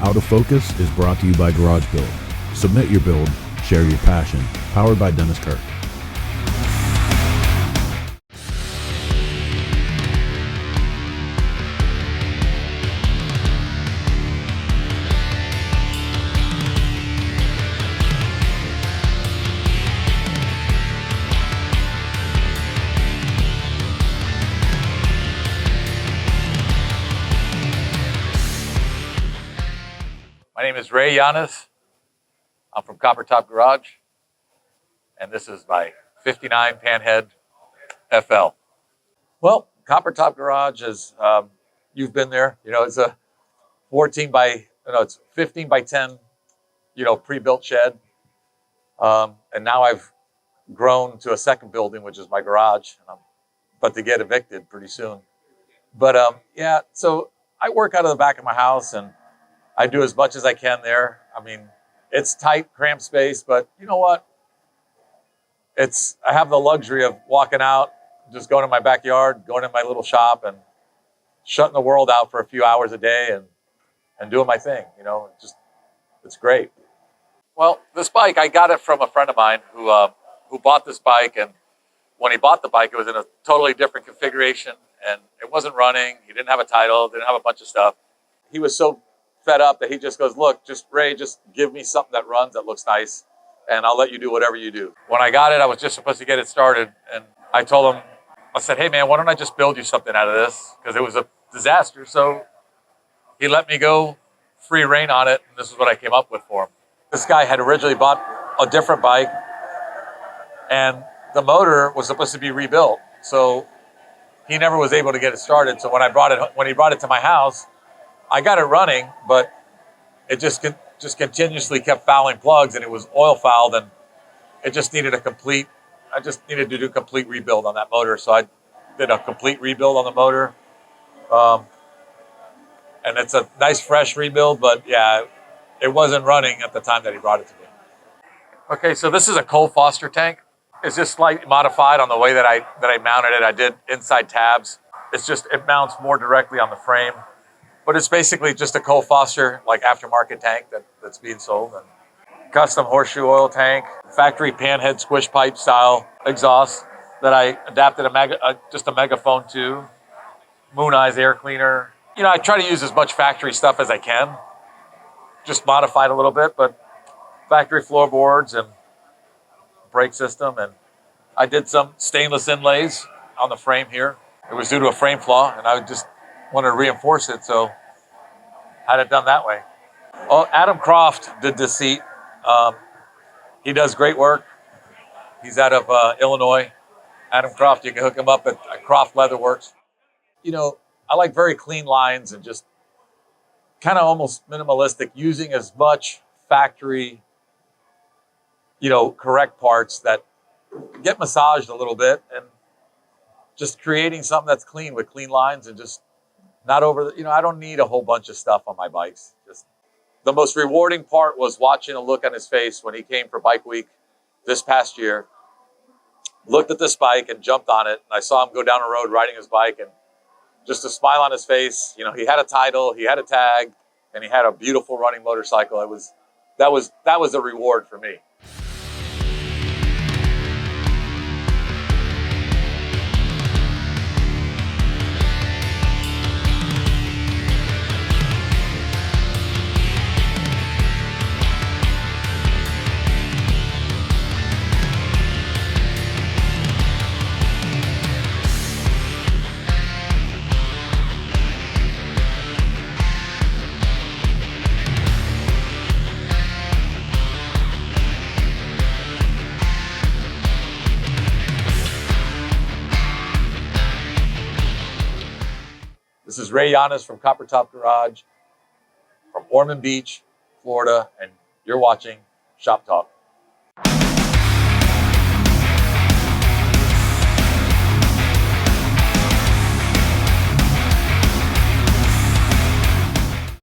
Out of Focus is brought to you by Garage Build. Submit your build, share your passion. Powered by Dennis Kirk. My name is Ray Jiannis. I'm from Copper Top Garage, and this is my 59 Panhead FL. Well, Copper Top Garage is, you've been there, it's a 15 by 10, pre-built shed. And now I've grown to a second building, which is my garage. And I'm about to get evicted pretty soon. But so I work out of the back of my house and I do as much as I can there. I mean, it's tight, cramped space, but you know what? I have the luxury of walking out, just going to my backyard, going in my little shop and shutting the world out for a few hours a day and doing my thing, it's great. Well, this bike, I got it from a friend of mine who bought this bike, and when he bought the bike, it was in a totally different configuration and it wasn't running. He didn't have a title, didn't have a bunch of stuff. He was so fed up that he just goes, look, Ray, just give me something that runs, that looks nice, and I'll let you do whatever you do. When I got it, I was just supposed to get it started, and I told him, I said, hey man, why don't I just build you something out of this? Because it was a disaster. So he let me go free reign on it, and this is what I came up with for him. This guy had originally bought a different bike, and the motor was supposed to be rebuilt. So he never was able to get it started. So when he brought it to my house, I got it running, but it just continuously kept fouling plugs, and it was oil fouled, and it just needed I just needed to do a complete rebuild on that motor. So I did a complete rebuild on the motor. And it's a nice fresh rebuild, but yeah, it wasn't running at the time that he brought it to me. Okay, so this is a Cole Foster tank. It's just slightly modified on the way that I mounted it. I did inside tabs. It mounts more directly on the frame. But it's basically just a Cole Foster, like aftermarket tank that's being sold. And custom horseshoe oil tank, factory Panhead squish-pipe-style exhaust that I adapted just a megaphone to, Moon Eyes air cleaner. I try to use as much factory stuff as I can, just modified a little bit, but factory floorboards and brake system. And I did some stainless inlays on the frame here. It was due to a frame flaw, and I just wanted to reinforce it, so had it done that way. Well, Adam Croft did this seat. He does great work. He's out of Illinois. Adam Croft, you can hook him up at Croft Leatherworks. I like very clean lines and just kind of almost minimalistic, using as much factory, correct parts that get massaged a little bit, and just creating something that's clean with clean lines and just not over, I don't need a whole bunch of stuff on my bikes. Just the most rewarding part was watching a look on his face when he came for Bike Week this past year, looked at this bike and jumped on it. And I saw him go down the road riding his bike, and just a smile on his face. He had a title, he had a tag, and he had a beautiful running motorcycle. That was a reward for me. This is Ray Jiannis from Copper Top Garage from Ormond Beach, Florida, and you're watching Shop Talk.